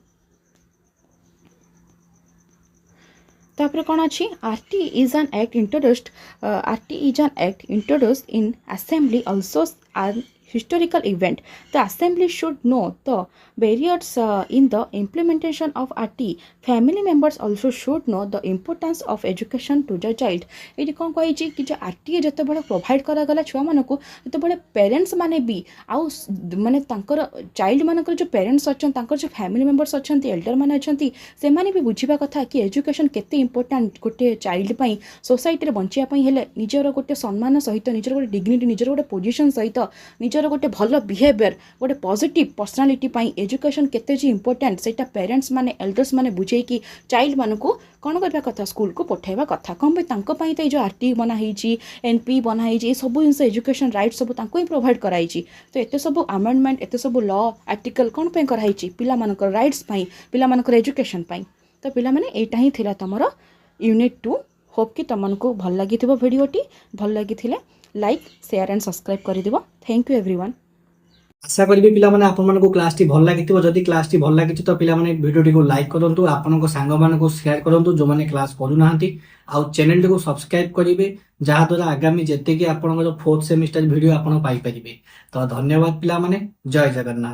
तापर कौन अच्छी RTE is an act introduced in assembly also historical event. The assembly should know the barriers in the implementation of RTE. Family members also should know the importance of education to the child. ये कौन कही कि जो RTE जिते बड़े प्रोवाइड करागला छुआ मानक जिते बड़े पेरेंट्स माने भी आउ माने तांकर चाइल्ड मानकर जो पेरेंट्स अच्छा तांकर जो फैमिली मेंबर्स अच्छा एल्डर माने अच्छा से माने भी बुझिबा कथा कि एजुकेशन केते इंपोर्टेंट गोटे चाइल्ड पई सोसाइटी रे बंचिया पई हेले निजर गोटे सम्मान सहित निजर गोटे डिग्निटी निजर गोटे पोजिशन सहित निजर गोटे भल बिहेवियर गोटे पॉजिटिव पर्सनालिटी पई एजुकेशन केते जी इंपोर्टेंट सेटा पेरेंट्स माने एल्डर्स माने बुझे कि चाइल्ड मानकू कौन करबा कथा स्कूल को पठाइबा कथा कम तांको पई तो जो आरटी बना हिची एनपी बना हिची सब जिनस एजुकेशन राइट सब तांको ही प्रोवाइड कराइची तो एते सब अमेंडमेंट एते सब लॉ आर्टिकल कौन पे कराइची पिला मानकर राइट्स पई पिला मानकर एजुकेशन पई तो पिला माने एटा ही थिला तमरो यूनिट 2 होप कि तमनको भल लागिथिबो वीडियोटी भल लागिथिले लाइक शेयर एंड सब्सक्राइब कर दिबो थैंक यू एवरीवन आशा करी पिला माने आपन मानको क्लास टी भल लागिथिबो जदी क्लास टी भल लागिछि तो पिला माने वीडियो टी को लाइक करंतु आपनको सांग मानको शेयर करंतु जो माने क्लास करू नाहंती आ चैनल टी को सब्सक्राइब करिवे जहा द्वारा आगामी जेते कि आपनको जो 4th सेमेस्टर वीडियो आपन पाई परिबे तो धन्यवाद पिला माने जय जगन्नाथ।